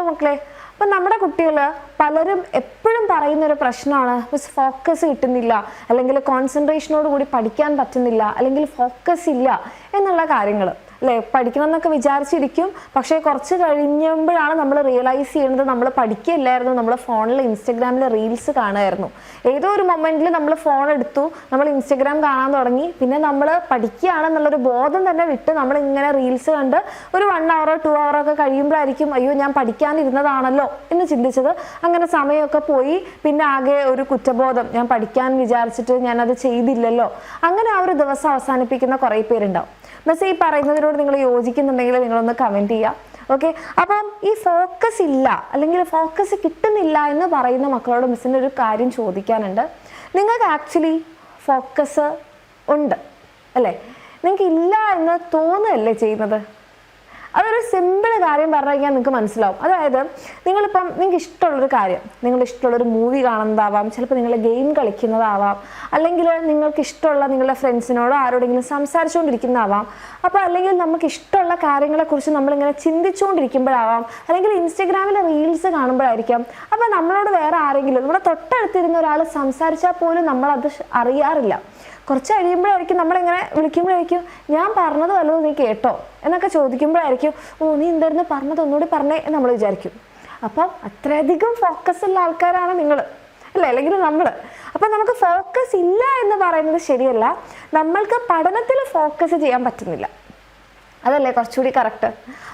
മക്കളെ, അപ്പം നമ്മുടെ കുട്ടികൾ പലരും എപ്പോഴും പറയുന്നൊരു പ്രശ്നമാണ് മിസ് ഫോക്കസ് കിട്ടുന്നില്ല, അല്ലെങ്കിൽ കോൺസെൻട്രേഷനോട് കൂടി പഠിക്കാൻ പറ്റുന്നില്ല, അല്ലെങ്കിൽ ഫോക്കസ് ഇല്ല എന്നുള്ള കാര്യങ്ങൾ അല്ലേ. പഠിക്കണം എന്നൊക്കെ വിചാരിച്ചിരിക്കും, പക്ഷേ കുറച്ച് കഴിയുമ്പോഴാണ് നമ്മൾ റിയലൈസ് ചെയ്യുന്നത് നമ്മൾ പഠിക്കുകയില്ലായിരുന്നു, നമ്മൾ ഫോണിൽ ഇൻസ്റ്റഗ്രാമിൽ റീൽസ് കാണുമായിരുന്നു. ഏതോ ഒരു മൊമെന്റിൽ നമ്മൾ ഫോൺ എടുത്തു, നമ്മൾ ഇൻസ്റ്റഗ്രാം കാണാൻ തുടങ്ങി, പിന്നെ നമ്മൾ പഠിക്കുകയാണെന്നുള്ളൊരു ബോധം തന്നെ വിട്ട് നമ്മൾ ഇങ്ങനെ റീൽസ് കണ്ട് ഒരു 1 hour 2 hour ഒക്കെ കഴിയുമ്പോഴായിരിക്കും അയ്യോ ഞാൻ പഠിക്കാനിരുന്നതാണല്ലോ എന്ന് ചിന്തിച്ചത്. അങ്ങനെ സമയമൊക്കെ പോയി, പിന്നെ ആകെ ഒരു കുറ്റബോധം, ഞാൻ പഠിക്കാൻ വിചാരിച്ചിട്ട് ഞാനത് ചെയ്തില്ലല്ലോ. അങ്ങനെ ആ ഒരു ദിവസം അവസാനിപ്പിക്കുന്ന കുറേ പേരുണ്ടാവും. മിസ് ഈ പറയുന്നതിനോട് നിങ്ങൾ യോജിക്കുന്നുണ്ടെങ്കിൽ നിങ്ങളൊന്ന് കമൻറ്റ് ചെയ്യുക. ഓക്കെ, അപ്പം ഈ ഫോക്കസ് ഇല്ല അല്ലെങ്കിൽ ഫോക്കസ് കിട്ടുന്നില്ല എന്ന് പറയുന്ന മക്കളോട് മിസ്സിൻ്റെ ഒരു കാര്യം ചോദിക്കാനുണ്ട്. നിങ്ങൾക്ക് ആക്ച്വലി ഫോക്കസ് ഉണ്ട് അല്ലേ? നിങ്ങൾക്ക് ഇല്ല എന്ന് തോന്നുകയല്ലേ ചെയ്യുന്നത്? അതൊരു സിമ്പിൾ കാര്യം പറഞ്ഞു കഴിഞ്ഞാൽ നിങ്ങൾക്ക് മനസ്സിലാവും. അതായത് നിങ്ങൾക്ക് ഇഷ്ടമുള്ളൊരു കാര്യം, നിങ്ങളുടെ ഇഷ്ടമുള്ളൊരു മൂവി കാണുന്നതാവാം, ചിലപ്പോൾ നിങ്ങൾ ഗെയിം കളിക്കുന്നതാവാം, അല്ലെങ്കിൽ നിങ്ങൾക്ക് ഇഷ്ടമുള്ള നിങ്ങളുടെ ഫ്രണ്ട്സിനോടോ ആരോടെങ്കിലും സംസാരിച്ചുകൊണ്ടിരിക്കുന്നതാവാം. അപ്പോൾ അല്ലെങ്കിൽ നമുക്ക് ഇഷ്ടമുള്ള കാര്യങ്ങളെക്കുറിച്ച് നമ്മളിങ്ങനെ ചിന്തിച്ചുകൊണ്ടിരിക്കുമ്പോഴാവാം, അല്ലെങ്കിൽ ഇൻസ്റ്റഗ്രാമിൽ റീൽസ് കാണുമ്പോഴായിരിക്കാം. അപ്പോൾ നമ്മളോട് വേറെ ആരെങ്കിലും, നമ്മുടെ തൊട്ടടുത്തിരുന്ന ഒരാൾ സംസാരിച്ചാൽ പോലും നമ്മളത് അറിയാറില്ല. കുറച്ച് കഴിയുമ്പോഴായിരിക്കും നമ്മളിങ്ങനെ വിളിക്കുമ്പോഴായിരിക്കും ഞാൻ പറഞ്ഞത് വല്ലതും നീ കേട്ടോ എന്നൊക്കെ ചോദിക്കുമ്പോഴായിരിക്കും ഓ നീ എന്തായിരുന്നു പറഞ്ഞത് ഒന്നുകൂടി പറഞ്ഞേ എന്ന് നമ്മൾ വിചാരിക്കും. അപ്പം അത്രയധികം ഫോക്കസ് ഉള്ള ആൾക്കാരാണ് നിങ്ങൾ അല്ലേ, അല്ലെങ്കിൽ നമ്മൾ. അപ്പം നമുക്ക് ഫോക്കസ് ഇല്ല എന്ന് പറയുന്നത് ശരിയല്ല, നമ്മൾക്ക് പഠനത്തിൽ ഫോക്കസ് ചെയ്യാൻ പറ്റുന്നില്ല, അതല്ലേ കുറച്ചുകൂടി കറക്റ്റ്.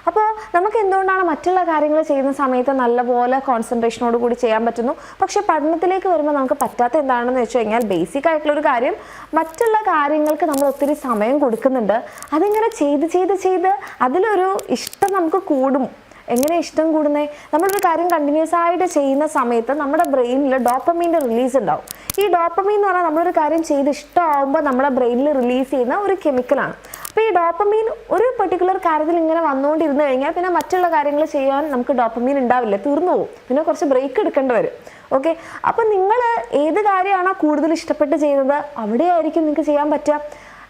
അപ്പോൾ നമുക്ക് എന്തുകൊണ്ടാണ് മറ്റുള്ള കാര്യങ്ങൾ ചെയ്യുന്ന സമയത്ത് നല്ലപോലെ കോൺസെൻട്രേഷനോട് കൂടി ചെയ്യാൻ പറ്റുന്നു, പക്ഷെ പഠനത്തിലേക്ക് വരുമ്പോൾ നമുക്ക് പറ്റാത്ത എന്താണെന്ന് വെച്ച് കഴിഞ്ഞാൽ ബേസിക് ആയിട്ടുള്ളൊരു കാര്യം, മറ്റുള്ള കാര്യങ്ങൾക്ക് നമ്മൾ ഒത്തിരി സമയം കൊടുക്കുന്നുണ്ട്. അതിങ്ങനെ ചെയ്ത് അതിലൊരു ഇഷ്ടം നമുക്ക് കൂടും. എങ്ങനെ ഇഷ്ടം കൂടുന്നേ? നമ്മളൊരു കാര്യം കണ്ടിന്യൂസ് ആയിട്ട് ചെയ്യുന്ന സമയത്ത് നമ്മുടെ ബ്രെയിനിൽ ഡോപ്പമീൻ്റെ റിലീസ് ഉണ്ടാവും. ഈ ഡോപ്പമീൻ എന്ന് പറഞ്ഞാൽ നമ്മളൊരു കാര്യം ചെയ്ത് ഇഷ്ടമാകുമ്പോൾ നമ്മുടെ ബ്രെയിനിൽ റിലീസ് ചെയ്യുന്ന ഒരു കെമിക്കലാണ്. അപ്പോൾ ഈ ഡോപ്പമീൻ ഒരു പെർട്ടിക്കുലർ കാര്യത്തിൽ ഇങ്ങനെ വന്നുകൊണ്ടിരുന്നു കഴിഞ്ഞാൽ പിന്നെ മറ്റുള്ള കാര്യങ്ങൾ ചെയ്യാൻ നമുക്ക് ഡോപ്പമീൻ ഉണ്ടാവില്ല, തീർന്നു പോകും, പിന്നെ കുറച്ച് ബ്രേക്ക് എടുക്കേണ്ടി വരും. ഓക്കെ, അപ്പം നിങ്ങൾ ഏത് കാര്യമാണോ കൂടുതൽ ഇഷ്ടപ്പെട്ട് ചെയ്യുന്നത് അവിടെയായിരിക്കും നിങ്ങൾക്ക് ചെയ്യാൻ പറ്റുക.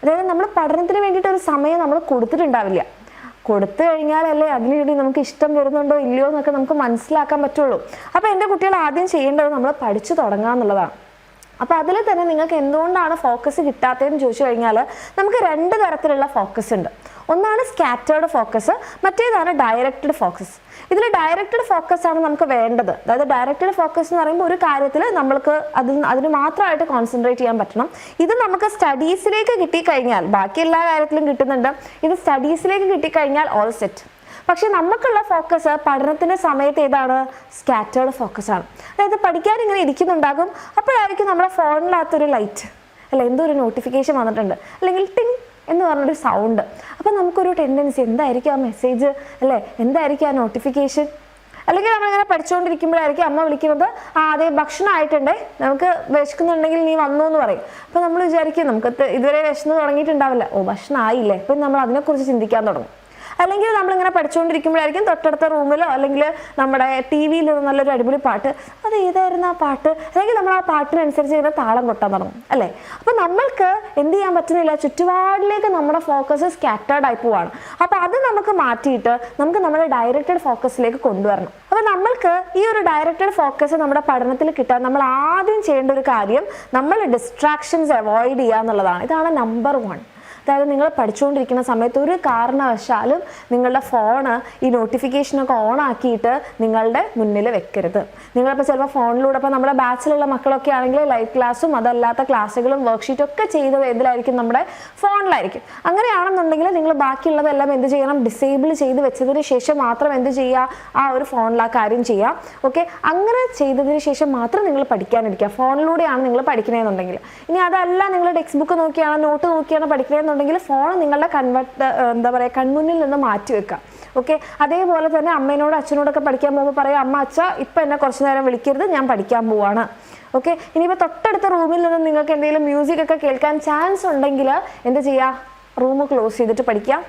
അതായത് നമ്മൾ പഠനത്തിന് വേണ്ടിയിട്ട് ഒരു സമയം നമ്മൾ കൊടുത്തിട്ടുണ്ടാവില്ല, കൊടുത്തു കഴിഞ്ഞാലല്ലേ അതിനുവേണ്ടി നമുക്ക് ഇഷ്ടം വരുന്നുണ്ടോ ഇല്ലയോ എന്നൊക്കെ നമുക്ക് മനസ്സിലാക്കാൻ പറ്റുള്ളൂ. അപ്പോൾ എൻ്റെ കുട്ടികൾ ആദ്യം ചെയ്യേണ്ടത് നമ്മൾ പഠിച്ചു തുടങ്ങുക എന്നുള്ളതാണ്. അപ്പോൾ അതിൽ തന്നെ നിങ്ങൾക്ക് എന്തുകൊണ്ടാണ് ഫോക്കസ് കിട്ടാത്തതെന്ന് ചോദിച്ചു കഴിഞ്ഞാൽ നമുക്ക് 2 തരത്തിലുള്ള ഫോക്കസ് ഉണ്ട്. ഒന്നാണ് സ്കാറ്റേർഡ് ഫോക്കസ്, മറ്റേതാണ് ഡയറക്റ്റഡ് ഫോക്കസ്. ഇതിൽ ഡയറക്റ്റഡ് ഫോക്കസ് ആണ് നമുക്ക് വേണ്ടത്. അതായത് ഡയറക്റ്റഡ് ഫോക്കസ് എന്ന് പറയുമ്പോൾ ഒരു കാര്യത്തിൽ നമ്മൾക്ക് അതിന് മാത്രമായിട്ട് കോൺസെൻട്രേറ്റ് ചെയ്യാൻ പറ്റണം. ഇത് നമുക്ക് സ്റ്റഡീസിലേക്ക് കിട്ടിക്കഴിഞ്ഞാൽ, ബാക്കി എല്ലാ കാര്യത്തിലും കിട്ടുന്നുണ്ട്, ഇത് സ്റ്റഡീസിലേക്ക് കിട്ടിക്കഴിഞ്ഞാൽ ഓൾ സെറ്റ്. പക്ഷെ നമുക്കുള്ള ഫോക്കസ് പഠനത്തിൻ്റെ സമയത്ത് ഏതാണ്? സ്കാറ്റേർഡ് ഫോക്കസ് ആണ്. അതായത് പഠിക്കാൻ ഇങ്ങനെ ഇരിക്കുന്നുണ്ടാകും, അപ്പോഴായിരിക്കും നമ്മുടെ ഫോണിനകത്തൊരു ലൈറ്റ് അല്ല എന്തോ ഒരു നോട്ടിഫിക്കേഷൻ വന്നിട്ടുണ്ട്, അല്ലെങ്കിൽ ടിങ് എന്ന് പറഞ്ഞൊരു സൗണ്ട്. അപ്പം നമുക്കൊരു ടെൻഡൻസി എന്തായിരിക്കും ആ മെസ്സേജ് അല്ലേ, എന്തായിരിക്കും ആ നോട്ടിഫിക്കേഷൻ. അല്ലെങ്കിൽ നമ്മളിങ്ങനെ പഠിച്ചുകൊണ്ടിരിക്കുമ്പോഴായിരിക്കും അമ്മ വിളിക്കുന്നത്, അതേ ഭക്ഷണം ആയിട്ടുണ്ടേ, നമുക്ക് വിശക്കുന്നുണ്ടെങ്കിൽ നീ വന്നു എന്ന് പറയും. അപ്പോൾ നമ്മൾ വിചാരിക്കും നമുക്ക് ഇതുവരെ വിശന്ന് തുടങ്ങിയിട്ടുണ്ടാവില്ല, ഓ ഭക്ഷണം ആയില്ലേ, അപ്പം നമ്മൾ അതിനെക്കുറിച്ച് ചിന്തിക്കാൻ തുടങ്ങും. അല്ലെങ്കിൽ നമ്മളിങ്ങനെ പഠിച്ചുകൊണ്ടിരിക്കുമ്പോഴായിരിക്കും തൊട്ടടുത്ത റൂമിലോ അല്ലെങ്കിൽ നമ്മുടെ ടി വിയിൽ നല്ലൊരു അടിപൊളി പാട്ട്, അത് ഏതായിരുന്നു ആ പാട്ട്, അല്ലെങ്കിൽ നമ്മൾ ആ പാട്ടിനനുസരിച്ച് ഇങ്ങനെ താളം കൊട്ടാൻ തുടങ്ങും അല്ലേ. അപ്പോൾ നമ്മൾക്ക് എന്ത് ചെയ്യാൻ പറ്റുന്നില്ല, ചുറ്റുപാടിലേക്ക് നമ്മുടെ ഫോക്കസ് സ്കാറ്റേർഡ് ആയി പോവാണ്. അപ്പോൾ അത് നമുക്ക് മാറ്റിയിട്ട് നമുക്ക് നമ്മുടെ ഡയറക്റ്റഡ് ഫോക്കസിലേക്ക് കൊണ്ടുവരണം. അപ്പോൾ നമ്മൾക്ക് ഈ ഒരു ഡയറക്റ്റഡ് ഫോക്കസ് നമ്മുടെ പഠനത്തിൽ കിട്ടാൻ നമ്മൾ ആദ്യം ചെയ്യേണ്ട ഒരു കാര്യം നമ്മൾ ഡിസ്ട്രാക്ഷൻസ് അവോയ്ഡ് ചെയ്യുക എന്നുള്ളതാണ്. ഇതാണ് നമ്പർ 1. അതായത് നിങ്ങൾ പഠിച്ചുകൊണ്ടിരിക്കുന്ന സമയത്ത് ഒരു കാരണവശാലും നിങ്ങളുടെ ഫോണ് ഈ നോട്ടിഫിക്കേഷനൊക്കെ ഓൺ ആക്കിയിട്ട് നിങ്ങളുടെ മുന്നിൽ വെക്കരുത്. നിങ്ങളിപ്പോൾ ചിലപ്പോൾ ഫോണിലൂടെ, ഇപ്പോൾ നമ്മുടെ ബാച്ചിലുള്ള മക്കളൊക്കെ ആണെങ്കിൽ ലൈവ് ക്ലാസ്സും അതല്ലാത്ത ക്ലാസ്സുകളും വർക്ക്ഷീറ്റും ഒക്കെ ചെയ്തത് ഏതിലായിരിക്കും? നമ്മുടെ ഫോണിലായിരിക്കും. അങ്ങനെയാണെന്നുണ്ടെങ്കിൽ നിങ്ങൾ ബാക്കിയുള്ളതെല്ലാം എന്ത് ചെയ്യണം? ഡിസേബിൾ ചെയ്ത് വെച്ചതിന് ശേഷം മാത്രം എന്ത് ചെയ്യുക? ആ ഒരു ഫോണിൽ ആ കാര്യം ചെയ്യാം. ഓക്കെ, അങ്ങനെ ചെയ്തതിന് ശേഷം മാത്രം നിങ്ങൾ പഠിക്കാനിരിക്കുക. ഫോണിലൂടെയാണ് നിങ്ങൾ പഠിക്കണമെന്നുണ്ടെങ്കിൽ. ഇനി അതല്ല, നിങ്ങൾ ടെക്സ്റ്റ് ബുക്ക് നോക്കിയാണ് നോട്ട് നോക്കിയാണ് പഠിക്കണമെന്നുണ്ടെങ്കിൽ ഫോൺ നിങ്ങളുടെ കൺമുന്നിൽ നിന്ന് മാറ്റി വെക്കാം. ഓക്കെ, അതേപോലെ തന്നെ അമ്മേനോട് അച്ഛനോടൊക്കെ പഠിക്കാൻ പോകുമ്പോൾ പറയാം, അമ്മ അച്ഛ ഇപ്പം എന്നെ കുറച്ച് നേരം വിളിക്കരുത്, ഞാൻ പഠിക്കാൻ പോവാണ്. ഓക്കെ, ഇനിയിപ്പോൾ തൊട്ടടുത്ത റൂമിൽ നിന്ന് നിങ്ങൾക്ക് എന്തെങ്കിലും മ്യൂസിക് ഒക്കെ കേൾക്കാൻ ചാൻസ് ഉണ്ടെങ്കിൽ എന്ത് ചെയ്യുക? റൂം ക്ലോസ് ചെയ്തിട്ട് പഠിക്കാം.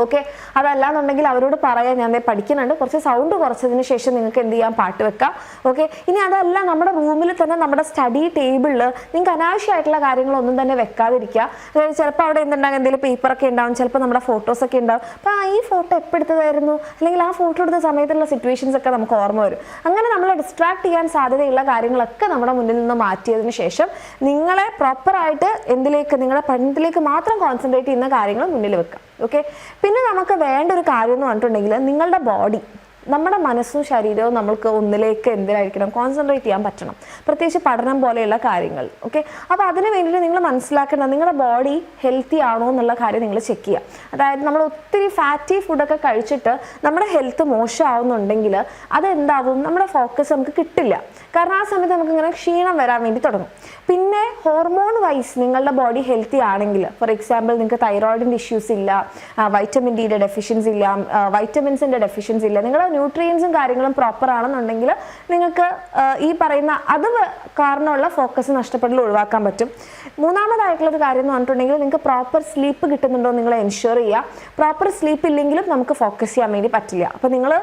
ഓക്കെ. അതല്ലാന്നുണ്ടെങ്കിൽ അവരോട് പറയാം ഞാൻ പഠിക്കുന്നുണ്ട്, കുറച്ച് സൗണ്ട് കുറച്ചതിന് ശേഷം നിങ്ങൾക്ക് എന്ത് ചെയ്യാം, പാട്ട് വെക്കാം. ഓക്കെ. ഇനി അതല്ല, നമ്മുടെ റൂമിൽ തന്നെ നമ്മുടെ സ്റ്റഡി ടേബിളിൽ നിങ്ങൾക്ക് അനാവശ്യമായിട്ടുള്ള കാര്യങ്ങളൊന്നും തന്നെ വെക്കാതിരിക്കുക. അതായത് ചിലപ്പോൾ അവിടെ എന്തുണ്ടാകും, എന്തെങ്കിലും പേപ്പറൊക്കെ ഉണ്ടാവും, ചിലപ്പോൾ നമ്മുടെ ഫോട്ടോസൊക്കെ ഉണ്ടാവും. അപ്പോൾ ഈ ഫോട്ടോ എപ്പോൾ എടുത്തതായിരുന്നു, അല്ലെങ്കിൽ ആ ഫോട്ടോ എടുത്ത സമയത്തുള്ള സിറ്റുവേഷൻസ് ഒക്കെ നമുക്ക് ഓർമ്മ വരും. അങ്ങനെ നമ്മളെ ഡിസ്ട്രാക്ട് ചെയ്യാൻ സാധ്യതയുള്ള കാര്യങ്ങളൊക്കെ നമ്മുടെ മുന്നിൽ നിന്ന് മാറ്റിയതിന് ശേഷം നിങ്ങളെ പ്രോപ്പറായിട്ട് എന്തിലേക്ക്, നിങ്ങളുടെ പഠനത്തിലേക്ക് മാത്രം കോൺസെൻട്രേറ്റ് ചെയ്യുന്ന കാര്യങ്ങൾ മുന്നിൽ വെക്കാം. ഓക്കെ. പിന്നെ നമുക്ക് വേണ്ട ഒരു കാര്യം എന്ന് പറഞ്ഞിട്ടുണ്ടെങ്കിൽ നിങ്ങളുടെ ബോഡി, നമ്മുടെ മനസ്സും ശരീരവും നമ്മൾക്ക് ഒന്നിലേക്ക് എന്തിനായിരിക്കണം, കോൺസെൻട്രേറ്റ് ചെയ്യാൻ പറ്റണം, പ്രത്യേകിച്ച് പഠനം പോലെയുള്ള കാര്യങ്ങൾ. ഓക്കെ. അപ്പോൾ അതിന് വേണ്ടിയിട്ട് നിങ്ങൾ മനസ്സിലാക്കേണ്ടത് നിങ്ങളുടെ ബോഡി ഹെൽത്തി ആണോ എന്നുള്ള കാര്യം നിങ്ങൾ ചെക്ക് ചെയ്യുക. അതായത് നമ്മൾ ഒത്തിരി ഫാറ്റി ഫുഡൊക്കെ കഴിച്ചിട്ട് നമ്മുടെ ഹെൽത്ത് മോശമാവുന്നുണ്ടെങ്കിൽ അതെന്താവും, നമ്മുടെ ഫോക്കസ് നമുക്ക് കിട്ടില്ല. കാരണം ആ സമയത്ത് നമുക്ക് ഇങ്ങനെ ക്ഷീണം വരാൻ വേണ്ടി തുടങ്ങും. പിന്നെ ഹോർമോൺ വൈസ് നിങ്ങളുടെ ബോഡി ഹെൽത്തി ആണെങ്കിൽ, ഫോർ എക്സാമ്പിൾ നിങ്ങൾക്ക് തൈറോയിഡിൻ്റെ ഇഷ്യൂസ് ഇല്ല, വൈറ്റമിൻ ഡിയുടെ ഡെഫിഷ്യൻസി ഇല്ല, വൈറ്റമിൻസിൻ്റെ ഡെഫിഷ്യൻസി ഇല്ല, നിങ്ങളുടെ ന്യൂട്രിയൻസും കാര്യങ്ങളും പ്രോപ്പർ ആണെന്നുണ്ടെങ്കിൽ നിങ്ങൾക്ക് ഈ പറയുന്ന അത് കാരണമുള്ള ഫോക്കസ് നഷ്ടപ്പെടൽ ഒഴിവാക്കാൻ പറ്റും. മൂന്നാമതായിട്ടുള്ളൊരു കാര്യം എന്ന് പറഞ്ഞിട്ടുണ്ടെങ്കിൽ നിങ്ങൾക്ക് പ്രോപ്പർ സ്ലീപ്പ് കിട്ടുന്നുണ്ടോ നിങ്ങൾ എൻഷുർ ചെയ്യുക. പ്രോപ്പർ സ്ലീപ്പ് ഇല്ലെങ്കിലും നമുക്ക് ഫോക്കസ് ചെയ്യാൻ വേണ്ടി പറ്റില്ല. അപ്പോൾ നിങ്ങൾ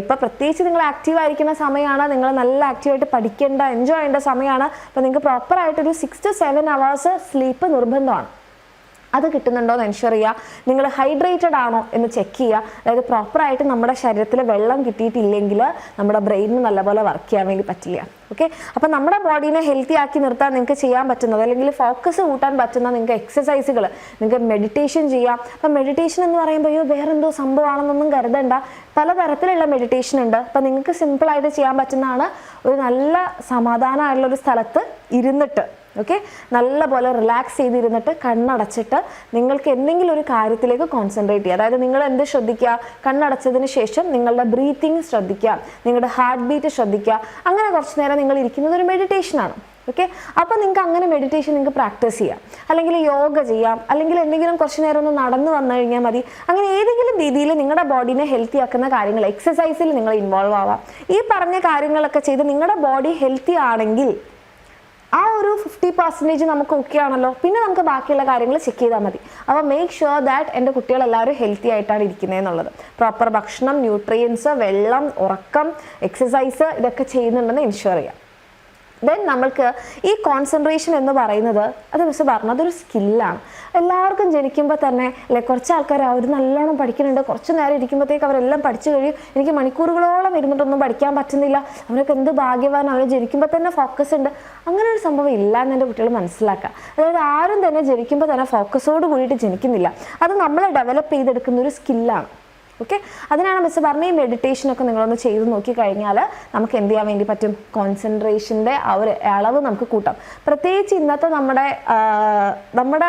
ഇപ്പോൾ പ്രത്യേകിച്ച് നിങ്ങൾ ആക്റ്റീവ് ആയിരിക്കുന്ന സമയമാണ്, നിങ്ങൾ നല്ല ആക്റ്റീവായിട്ട് പഠിക്കേണ്ട, എൻജോയ് ചെയ്യേണ്ട സമയമാണ്. അപ്പോൾ നിങ്ങൾക്ക് പ്രോപ്പറായിട്ടൊരു 6 to 7 hours സ്ലീപ്പ് നിർബന്ധമാണ്. അത് കിട്ടുന്നുണ്ടോ എന്ന് എൻഷുർ ചെയ്യുക. നിങ്ങൾ ഹൈഡ്രേറ്റഡ് ആണോ എന്ന് ചെക്ക് ചെയ്യുക. അതായത് പ്രോപ്പറായിട്ട് നമ്മുടെ ശരീരത്തിൽ വെള്ളം കിട്ടിയിട്ടില്ലെങ്കിൽ നമ്മുടെ ബ്രെയിനിന് നല്ലപോലെ വർക്ക് ചെയ്യാൻ വേണ്ടി പറ്റില്ല. ഓക്കെ. അപ്പോൾ നമ്മുടെ ബോഡീനെ ഹെൽത്തി ആക്കി നിർത്താൻ നിങ്ങൾക്ക് ചെയ്യാൻ പറ്റുന്നത്, അല്ലെങ്കിൽ ഫോക്കസ് കൂട്ടാൻ പറ്റുന്ന നിങ്ങൾക്ക് എക്സസൈസുകൾ, നിങ്ങൾക്ക് മെഡിറ്റേഷൻ ചെയ്യാം. അപ്പം മെഡിറ്റേഷൻ എന്ന് പറയുമ്പോൾ വേറെന്തോ സംഭവമാണെന്നൊന്നും കരുതണ്ട, പലതരത്തിലുള്ള മെഡിറ്റേഷൻ ഉണ്ട്. അപ്പം നിങ്ങൾക്ക് സിമ്പിളായിട്ട് ചെയ്യാൻ പറ്റുന്നതാണ് ഒരു നല്ല സമാധാനമായിട്ടുള്ളൊരു സ്ഥലത്ത് ഇരുന്നിട്ട്, ഓക്കെ, നല്ലപോലെ റിലാക്സ് ചെയ്തിരുന്നിട്ട് കണ്ണടച്ചിട്ട് നിങ്ങൾക്ക് എന്തെങ്കിലും ഒരു കാര്യത്തിലേക്ക് കോൺസെൻട്രേറ്റ് ചെയ്യുക. അതായത് നിങ്ങൾ എന്ത് ശ്രദ്ധിക്കുക, കണ്ണടച്ചതിന് ശേഷം നിങ്ങളുടെ ബ്രീത്തിങ് ശ്രദ്ധിക്കുക, നിങ്ങളുടെ ഹാർട്ട് ബീറ്റ് ശ്രദ്ധിക്കുക. അങ്ങനെ കുറച്ച് നേരം നിങ്ങൾ ഇരിക്കുന്നത് ഒരു മെഡിറ്റേഷനാണ്. ഓക്കെ. അപ്പോൾ നിങ്ങൾക്ക് അങ്ങനെ മെഡിറ്റേഷൻ നിങ്ങൾക്ക് പ്രാക്ടീസ് ചെയ്യാം, അല്ലെങ്കിൽ യോഗ ചെയ്യാം, അല്ലെങ്കിൽ എന്തെങ്കിലും കുറച്ച് നേരം ഒന്ന് നടന്നു വന്നു കഴിഞ്ഞാൽ മതി. അങ്ങനെ ഏതെങ്കിലും രീതിയിൽ നിങ്ങളുടെ ബോഡീനെ ഹെൽത്തി ആക്കുന്ന കാര്യങ്ങൾ, എക്സസൈസിൽ നിങ്ങൾ ഇൻവോൾവ് ആവാം. ഈ പറഞ്ഞ കാര്യങ്ങളൊക്കെ ചെയ്ത് നിങ്ങളുടെ ബോഡി ഹെൽത്തി ആണെങ്കിൽ ആ ഒരു 50% നമുക്ക് ഓക്കെ ആണല്ലോ. പിന്നെ നമുക്ക് ബാക്കിയുള്ള കാര്യങ്ങൾ ചെക്ക് ചെയ്താൽ മതി. അപ്പോൾ മേക്ക് ഷുവർ ദാറ്റ് എൻ്റെ കുട്ടികളെല്ലാവരും ഹെൽത്തി ആയിട്ടാണ് ഇരിക്കുന്നത് എന്നുള്ളത്. പ്രോപ്പർ ഭക്ഷണം, ന്യൂട്രിയൻസ്, വെള്ളം, ഉറക്കം, എക്സസൈസ് ഇതൊക്കെ ചെയ്യുന്നുണ്ടെന്ന് എൻഷുർ ചെയ്യാം. ദെൻ നമ്മൾക്ക് ഈ കോൺസെൻട്രേഷൻ എന്ന് പറയുന്നത്, അത് മിസ് പറഞ്ഞു, അതൊരു സ്കില്ലാണ്. എല്ലാവർക്കും ജനിക്കുമ്പോൾ തന്നെ അല്ലെ, കുറച്ച് ആൾക്കാർ അവർ നല്ലോണം പഠിക്കുന്നുണ്ട്, കുറച്ച് നേരം ഇരിക്കുമ്പോഴത്തേക്ക് അവരെല്ലാം പഠിച്ചു കഴിയും, എനിക്ക് മണിക്കൂറുകളോളം ഇരുന്നിട്ടൊന്നും പഠിക്കാൻ പറ്റുന്നില്ല, അവരൊക്കെ എന്ത് ഭാഗ്യവാൻ, അവർ ജനിക്കുമ്പോൾ തന്നെ ഫോക്കസ് ഉണ്ട്. അങ്ങനെ ഒരു സംഭവം ഇല്ല എന്ന് എൻ്റെ കുട്ടികൾ മനസ്സിലാക്കുക. അതായത് ആരും തന്നെ ജനിക്കുമ്പോൾ തന്നെ ഫോക്കസോട് കൂടിയിട്ട് ജനിക്കുന്നില്ല, അത് നമ്മൾ ഡെവലപ്പ് ചെയ്തെടുക്കുന്ന ഒരു സ്കില്ലാണ്. ഓക്കെ. അതിനാണ് മിസ് പറഞ്ഞ ഈ മെഡിറ്റേഷനൊക്കെ നിങ്ങളൊന്ന് ചെയ്ത് നോക്കിക്കഴിഞ്ഞാൽ നമുക്ക് എന്ത് ചെയ്യാൻ വേണ്ടി പറ്റും, കോൺസെൻട്രേഷൻ്റെ ആ ഒരു അളവ് നമുക്ക് കൂട്ടാം. പ്രത്യേകിച്ച് ഇന്നത്തെ നമ്മുടെ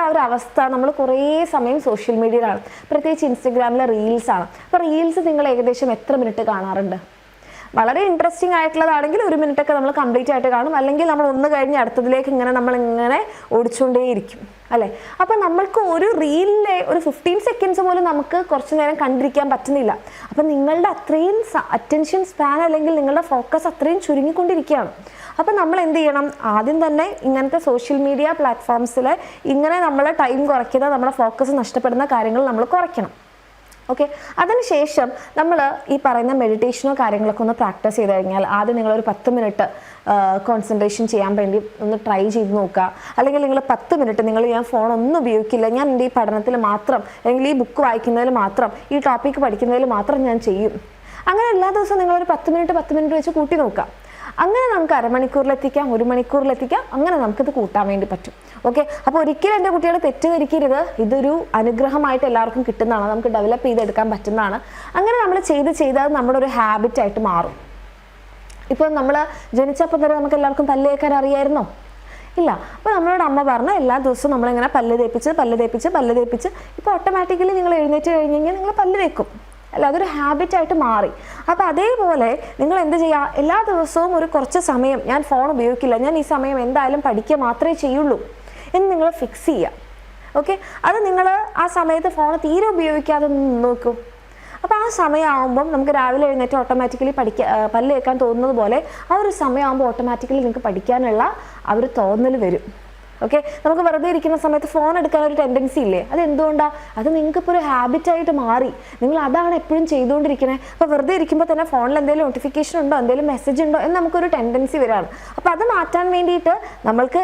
ആ ഒരു അവസ്ഥ, നമ്മൾ കുറേ സമയം സോഷ്യൽ മീഡിയയിലാണ്, പ്രത്യേകിച്ച് ഇൻസ്റ്റഗ്രാമിലെ റീൽസാണ്. അപ്പോൾ റീൽസ് നിങ്ങൾ ഏകദേശം എത്ര മിനിറ്റ് കാണാറുണ്ട്? വളരെ ഇൻട്രസ്റ്റിംഗ് ആയിട്ടുള്ളതാണെങ്കിൽ 1 മിനിറ്റൊക്കെ നമ്മൾ കംപ്ലീറ്റ് ആയിട്ട് കാണും, അല്ലെങ്കിൽ നമ്മൾ ഒന്ന് കഴിഞ്ഞ് അടുത്തതിലേക്ക് നമ്മളിങ്ങനെ ഓടിച്ചുകൊണ്ടേയിരിക്കും അല്ലേ. അപ്പം നമ്മൾക്ക് ഒരു റീലിലെ ഒരു 15 seconds പോലും നമുക്ക് കുറച്ച് നേരം കണ്ടിരിക്കാൻ പറ്റുന്നില്ല. അപ്പം നിങ്ങളുടെ അത്രയും അറ്റൻഷൻ സ്പാൻ അല്ലെങ്കിൽ നിങ്ങളുടെ ഫോക്കസ് അത്രയും ചുരുങ്ങിക്കൊണ്ടിരിക്കുകയാണ്. അപ്പം നമ്മൾ എന്ത് ചെയ്യണം, ആദ്യം തന്നെ ഇങ്ങനത്തെ സോഷ്യൽ മീഡിയ പ്ലാറ്റ്ഫോംസിൽ ഇങ്ങനെ നമ്മൾ ടൈം കുറയ്ക്കുന്ന, നമ്മുടെ ഫോക്കസ് നഷ്ടപ്പെടുന്ന കാര്യങ്ങൾ നമ്മൾ കുറയ്ക്കണം. ഓക്കെ. അതിനുശേഷം നമ്മൾ ഈ പറയുന്ന മെഡിറ്റേഷനോ കാര്യങ്ങളൊക്കെ ഒന്ന് പ്രാക്ടീസ് ചെയ്ത് കഴിഞ്ഞാൽ, ആദ്യം നിങ്ങളൊരു 10 മിനിറ്റ് കോൺസെൻട്രേഷൻ ചെയ്യാൻ വേണ്ടി ഒന്ന് ട്രൈ ചെയ്ത് നോക്കുക. അല്ലെങ്കിൽ നിങ്ങൾ 10 മിനിറ്റ് ഞാൻ ഫോണൊന്നും ഉപയോഗിക്കില്ല, ഞാൻ എൻ്റെ ഈ പഠനത്തിൽ മാത്രം, അല്ലെങ്കിൽ ഈ ബുക്ക് വായിക്കുന്നതിൽ മാത്രം, ഈ ടോപ്പിക്ക് പഠിക്കുന്നതിൽ മാത്രം ഞാൻ ചെയ്യും. അങ്ങനെ എല്ലാ ദിവസവും നിങ്ങളൊരു 10 മിനിറ്റ് വെച്ച് കൂട്ടി നോക്കുക. അങ്ങനെ നമുക്ക് അരമണിക്കൂറിലെത്തിക്കാം, 1 മണിക്കൂറിലെത്തിക്കാം, അങ്ങനെ നമുക്കിത് കൂട്ടാൻ വേണ്ടി പറ്റും. ഓക്കെ. അപ്പോൾ ഒരിക്കലും എൻ്റെ കുട്ടികളെ തെറ്റിദ്ധരിക്കരുത്, ഇതൊരു അനുഗ്രഹമായിട്ട് എല്ലാവർക്കും കിട്ടുന്നതാണ്, നമുക്ക് ഡെവലപ്പ് ചെയ്തെടുക്കാൻ പറ്റുന്നതാണ്. അങ്ങനെ നമ്മൾ ചെയ്ത് അത് നമ്മുടെ ഒരു ഹാബിറ്റായിട്ട് മാറും. ഇപ്പോൾ നമ്മൾ ജനിച്ചപ്പോൾ തന്നെ നമുക്ക് എല്ലാവർക്കും പല്ല് തേക്കാൻ അറിയായിരുന്നോ? ഇല്ല. അപ്പോൾ നമ്മളോട് അമ്മ പറഞ്ഞ എല്ലാ ദിവസവും നമ്മളിങ്ങനെ പല്ല് തേപ്പിച്ച് ഇപ്പോൾ ഓട്ടോമാറ്റിക്കലി നിങ്ങൾ എഴുന്നേറ്റ് കഴിഞ്ഞ് കഴിഞ്ഞാൽ നിങ്ങൾ പല്ല് തേക്കും അല്ല, അതൊരു ഹാബിറ്റായിട്ട് മാറി. അപ്പോൾ അതേപോലെ നിങ്ങൾ എന്ത് ചെയ്യുക, എല്ലാ ദിവസവും ഒരു കുറച്ച് സമയം ഞാൻ ഫോൺ ഉപയോഗിക്കില്ല, ഞാൻ ഈ സമയം എന്തായാലും പഠിക്കുക മാത്രമേ ചെയ്യുള്ളൂ എന്ന് നിങ്ങൾ ഫിക്സ് ചെയ്യുക. ഓക്കെ. അത് നിങ്ങൾ ആ സമയത്ത് ഫോൺ തീരെ ഉപയോഗിക്കാതെ നോക്കൂ. അപ്പോൾ ആ സമയമാകുമ്പം നമുക്ക് രാവിലെ എഴുന്നേറ്റ് ഓട്ടോമാറ്റിക്കലി പല്ല് തേക്കാൻ തോന്നുന്നത് പോലെ ആ ഒരു സമയമാകുമ്പോൾ ഓട്ടോമാറ്റിക്കലി നിങ്ങൾക്ക് പഠിക്കാനുള്ള ആ ഒരു തോന്നൽ വരും. ഓക്കെ, നമുക്ക് വെറുതെ ഇരിക്കുന്ന സമയത്ത് ഫോൺ എടുക്കാൻ ഒരു ടെൻഡൻസി ഇല്ലേ? അത് എന്തുകൊണ്ടാണ്? അത് നിങ്ങൾക്കിപ്പോൾ ഒരു ഹാബിറ്റായിട്ട് മാറി, നിങ്ങൾ അതാണ് എപ്പോഴും ചെയ്തുകൊണ്ടിരിക്കുന്നത്. അപ്പോൾ വെറുതെ ഇരിക്കുമ്പോൾ തന്നെ ഫോണിൽ എന്തെങ്കിലും നോട്ടിഫിക്കേഷൻ ഉണ്ടോ, എന്തെങ്കിലും മെസ്സേജ് ഉണ്ടോ എന്ന് നമുക്കൊരു ടെൻഡൻസി വരാണ്. അപ്പോൾ അത് മാറ്റാൻ വേണ്ടിയിട്ട് നമ്മൾക്ക്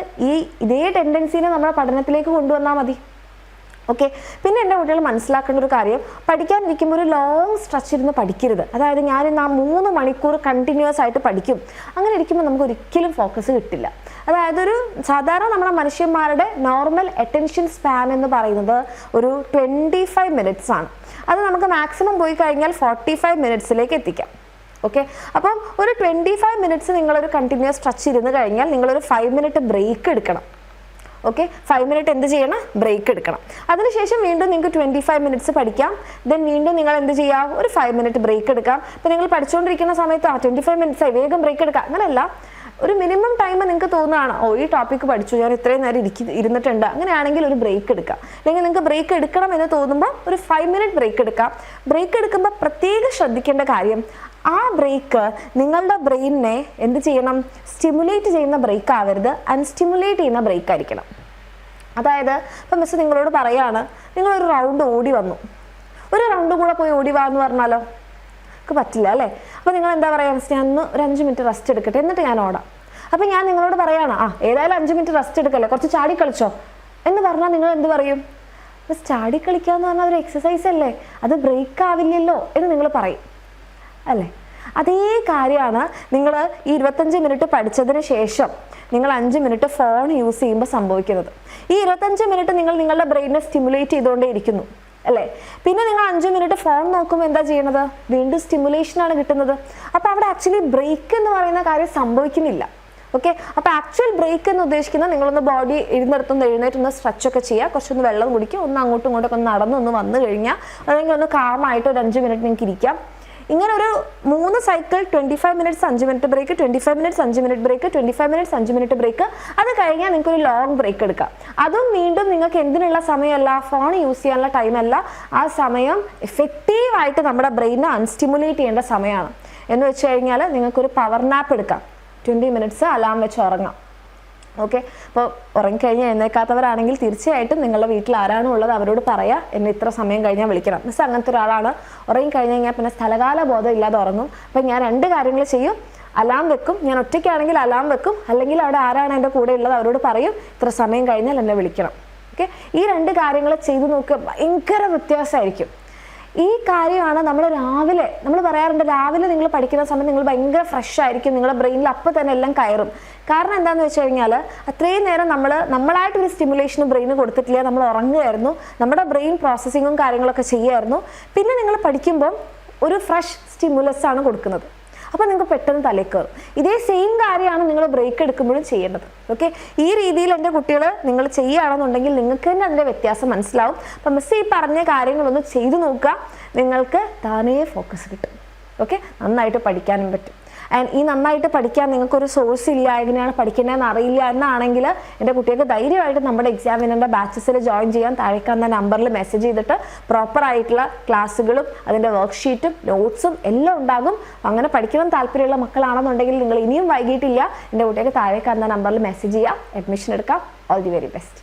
ഇതേ ടെൻഡൻസിനെ നമ്മുടെ പഠനത്തിലേക്ക് കൊണ്ടുവന്നാൽ മതി. ഓക്കെ, പിന്നെ എൻ്റെ കുട്ടികൾ മനസ്സിലാക്കേണ്ട ഒരു കാര്യം, പഠിക്കാനിരിക്കുമ്പോൾ ഒരു ലോങ് സ്ട്രെച്ച് ഇരുന്ന് പഠിക്കരുത്. അതായത് ഞാനിന്ന് ആ 3 മണിക്കൂർ കണ്ടിന്യൂസ് ആയിട്ട് പഠിക്കും, അങ്ങനെ ഇരിക്കുമ്പോൾ നമുക്ക് ഒരിക്കലും ഫോക്കസ് കിട്ടില്ല. അതായത് ഒരു സാധാരണ നമ്മുടെ മനുഷ്യന്മാരുടെ നോർമൽ അറ്റൻഷൻ സ്പാൻ എന്ന് പറയുന്നത് ഒരു 25 മിനിറ്റ്സ് ആണ്. അത് നമുക്ക് മാക്സിമം പോയി കഴിഞ്ഞാൽ 45 മിനിറ്റ്സിലേക്ക് എത്തിക്കാം. ഓക്കെ, അപ്പം ഒരു 25 മിനിറ്റ്സ് നിങ്ങളൊരു കണ്ടിന്യൂസ് സ്ട്രെച്ച് ഇരുന്ന് കഴിഞ്ഞാൽ നിങ്ങളൊരു 5 മിനിറ്റ് ബ്രേക്ക് എടുക്കണം. ഓക്കെ, 5 മിനിറ്റ് എന്ത് ചെയ്യണം? ബ്രേക്ക് എടുക്കണം. അതിനുശേഷം വീണ്ടും നിങ്ങൾക്ക് 25 മിനിറ്റ്സ് പഠിക്കാം. ദെൻ വീണ്ടും നിങ്ങൾ എന്ത് ചെയ്യാം? ഒരു 5 മിനിറ്റ് ബ്രേക്ക് എടുക്കാം. ഇപ്പോൾ നിങ്ങൾ പഠിച്ചുകൊണ്ടിരിക്കുന്ന സമയത്ത് 25 മിനിറ്റ്സായി വേഗം ബ്രേക്ക് എടുക്കാം, അങ്ങനെയല്ല. ഒരു മിനിമം ടൈം നിങ്ങൾക്ക് തോന്നുകയാണ്, ഓ ഈ ടോപ്പിക്ക് പഠിച്ചു, ഞാൻ ഇത്രയും നേരം ഇരുന്നിട്ടുണ്ട്, അങ്ങനെയാണെങ്കിൽ ഒരു ബ്രേക്ക് എടുക്കാം. അല്ലെങ്കിൽ നിങ്ങൾക്ക് ബ്രേക്ക് എടുക്കണം എന്ന് തോന്നുമ്പോൾ ഒരു 5 മിനിറ്റ് ബ്രേക്ക് എടുക്കാം. ബ്രേക്ക് എടുക്കുമ്പോൾ പ്രത്യേകം ശ്രദ്ധിക്കേണ്ട കാര്യം, ആ ബ്രേക്ക് നിങ്ങളുടെ ബ്രെയിനിനെ എന്ത് ചെയ്യണം? സ്റ്റിമുലേറ്റ് ചെയ്യുന്ന ബ്രേക്ക് ആവരുത്, അൺസ്റ്റിമുലേറ്റ് ചെയ്യുന്ന ബ്രേക്ക് ആയിരിക്കണം. അതായത് ഇപ്പം മിസ് നിങ്ങളോട് പറയാണ്, നിങ്ങളൊരു റൗണ്ട് ഓടി വന്നു, ഒരു റൗണ്ട് കൂടെ പോയി ഓടി വാ എന്ന് പറഞ്ഞാലോ? പറ്റില്ല അല്ലേ? അപ്പോൾ നിങ്ങൾ എന്താ പറയുക? മിസ് ഞാൻ ഒരു 5 മിനിറ്റ് റെസ്റ്റ് എടുക്കട്ടെ, എന്നിട്ട് ഞാൻ ഓടാം. അപ്പോൾ ഞാൻ നിങ്ങളോട് പറയാണ്, ഏതായാലും 5 മിനിറ്റ് റെസ്റ്റ് എടുക്കല്ലേ, കുറച്ച് ചാടി കളിച്ചോ എന്ന് പറഞ്ഞാൽ നിങ്ങൾ എന്ത് പറയും? മിസ് ചാടി കളിക്കുക എന്ന് പറഞ്ഞാൽ ഒരു എക്സസൈസ് അല്ലേ, അത് ബ്രേക്ക് ആവില്ലല്ലോ എന്ന് നിങ്ങൾ പറയും അല്ലേ? അതേ കാര്യമാണ് നിങ്ങൾ ഈ 25 മിനിറ്റ് പഠിച്ചതിന് ശേഷം നിങ്ങൾ 5 മിനിറ്റ് ഫോൺ യൂസ് ചെയ്യുമ്പോൾ സംഭവിക്കുന്നത്. ഈ 25 മിനിറ്റ് നിങ്ങൾ നിങ്ങളുടെ ബ്രെയിനിനെ സ്റ്റിമുലേറ്റ് ചെയ്തുകൊണ്ടേ ഇരിക്കുന്നു അല്ലേ? പിന്നെ നിങ്ങൾ 5 മിനിറ്റ് ഫോൺ നോക്കുമ്പോൾ എന്താ ചെയ്യണത്? വീണ്ടും സ്റ്റിമുലേഷനാണ് കിട്ടുന്നത്. അപ്പോൾ അവിടെ ആക്ച്വലി ബ്രേക്ക് എന്ന് പറയുന്ന കാര്യം സംഭവിക്കുന്നില്ല. ഓക്കെ, അപ്പോൾ ആക്ച്വൽ ബ്രേക്ക് എന്ന് ഉദ്ദേശിക്കുന്നത് നിങ്ങളൊന്ന് ബോഡി ഇരുന്നിടത്തൊന്ന് എഴുന്നേറ്റൊന്ന് സ്ട്രെച്ച് ഒക്കെ ചെയ്യുക, കുറച്ചൊന്ന് വെള്ളം കുടിക്കുക, ഒന്ന് അങ്ങോട്ടും ഇങ്ങോട്ടൊക്കെ ഒന്ന് നടന്നൊന്ന് വന്നു കഴിഞ്ഞാൽ, അല്ലെങ്കിൽ ഒന്ന് കാമായിട്ട് ഒരു 5 മിനിറ്റ് നിങ്ങൾക്ക് ഇരിക്കാം. ഇങ്ങനെ ഒരു 3 cycle, 25 minutes 5 minute break, 25 minutes 5 minute break, 25 minutes 5 minute break. അത് കഴിഞ്ഞാൽ നിങ്ങൾക്ക് ഒരു ലോങ് ബ്രേക്ക് എടുക്കാം. അതും വീണ്ടും നിങ്ങൾക്ക് എന്തിനുള്ള സമയമല്ല, ഫോൺ യൂസ് ചെയ്യാനുള്ള ടൈമല്ല, ആ സമയം എഫക്റ്റീവായിട്ട് നമ്മുടെ ബ്രെയിനെ അൺസ്റ്റിമുലേറ്റ് ചെയ്യേണ്ട സമയമാണ്. എന്ന് വെച്ച് കഴിഞ്ഞാൽ നിങ്ങൾക്കൊരു പവർ നാപ്പ് എടുക്കാം, 20 മിനിറ്റ്സ് അലാം വെച്ച് ഉറങ്ങാം. ഓക്കെ, അപ്പോൾ ഉറങ്ങിക്കഴിഞ്ഞ് എഴുന്നേക്കാത്തവരാണെങ്കിൽ തീർച്ചയായിട്ടും നിങ്ങളുടെ വീട്ടിൽ ആരാണോ ഉള്ളത് അവരോട് പറയാം, എന്നെ ഇത്ര സമയം കഴിഞ്ഞാൽ വിളിക്കണം. മിസ് അങ്ങനത്തെ ഒരാളാണ്, ഉറങ്ങിക്കഴിഞ്ഞ് കഴിഞ്ഞാൽ പിന്നെ സ്ഥലകാല ബോധം ഇല്ലാതെ ഉറങ്ങും. അപ്പം ഞാൻ 2 കാര്യങ്ങൾ ചെയ്യും, അലാം വെക്കും, ഞാൻ ഒറ്റയ്ക്കാണെങ്കിൽ അലാം വെക്കും, അല്ലെങ്കിൽ അവിടെ ആരാണ് എൻ്റെ കൂടെ ഉള്ളത് അവരോട് പറയും ഇത്ര സമയം കഴിഞ്ഞാൽ എന്നെ വിളിക്കണം. ഓക്കെ, ഈ 2 കാര്യങ്ങൾ ചെയ്തു നോക്കുക, ഭയങ്കര വ്യത്യാസമായിരിക്കും. ഈ കാര്യമാണ് നമ്മൾ പറയാറുണ്ട്, രാവിലെ നിങ്ങൾ പഠിക്കുന്ന സമയത്ത് നിങ്ങൾ ഭയങ്കര ഫ്രഷ് ആയിരിക്കും, നിങ്ങളുടെ ബ്രെയിനിൽ അപ്പോൾ തന്നെ എല്ലാം കയറും. കാരണം എന്താണെന്ന് വെച്ച് കഴിഞ്ഞാൽ അത്രയും നേരം നമ്മളായിട്ടൊരു സ്റ്റിമുലേഷനും ബ്രെയിന് കൊടുത്തിട്ടില്ല, നമ്മൾ ഉറങ്ങുമായിരുന്നു, നമ്മുടെ ബ്രെയിൻ പ്രോസസ്സിങ്ങും കാര്യങ്ങളൊക്കെ ചെയ്യുമായിരുന്നു. പിന്നെ നിങ്ങൾ പഠിക്കുമ്പോൾ ഒരു ഫ്രഷ് സ്റ്റിമുലസ് ആണ് കൊടുക്കുന്നത്, അപ്പോൾ നിങ്ങൾക്ക് പെട്ടെന്ന് തലയിൽ കയറും. ഇതേ സെയിം കാര്യമാണ് നിങ്ങൾ ബ്രേക്ക് എടുക്കുമ്പോഴും ചെയ്യേണ്ടത്. ഓക്കെ, ഈ രീതിയിൽ എൻ്റെ കുട്ടികൾ നിങ്ങൾ ചെയ്യുകയാണെന്നുണ്ടെങ്കിൽ നിങ്ങൾക്ക് തന്നെ അതിൻ്റെ വ്യത്യാസം മനസ്സിലാവും. അപ്പം മിസ് ഈ പറഞ്ഞ കാര്യങ്ങളൊന്ന് ചെയ്തു നോക്കുക, നിങ്ങൾക്ക് താനേ ഫോക്കസ് കിട്ടും. ഓക്കെ, നന്നായിട്ട് പഠിക്കാനും പറ്റും. ആൻഡ് ഈ നന്നായിട്ട് പഠിക്കാൻ നിങ്ങൾക്കൊരു സോഴ്സ് ഇല്ല, എങ്ങനെയാണ് പഠിക്കേണ്ടതെന്ന് അറിയില്ല എന്നാണെങ്കിൽ എൻ്റെ കുട്ടികൾക്ക് ധൈര്യമായിട്ട് നമ്മുടെ എക്സാമിനറിൻ്റെ ബാച്ചസിൽ ജോയിൻ ചെയ്യാൻ താഴേക്കാവുന്ന നമ്പറിൽ മെസ്സേജ് ചെയ്തിട്ട് പ്രോപ്പറായിട്ടുള്ള ക്ലാസ്സുകളും അതിൻ്റെ വർക്ക്ഷീറ്റും നോട്ട്സും എല്ലാം ഉണ്ടാകും. അങ്ങനെ പഠിക്കണം താല്പര്യമുള്ള മക്കളാണെന്നുണ്ടെങ്കിൽ നിങ്ങൾ ഇനിയും വൈകിട്ടില്ല, എൻ്റെ കുട്ടികൾക്ക് താഴേക്കാവുന്ന നമ്പറിൽ മെസ്സേജ് ചെയ്യാം, അഡ്മിഷൻ എടുക്കാം. All the very best.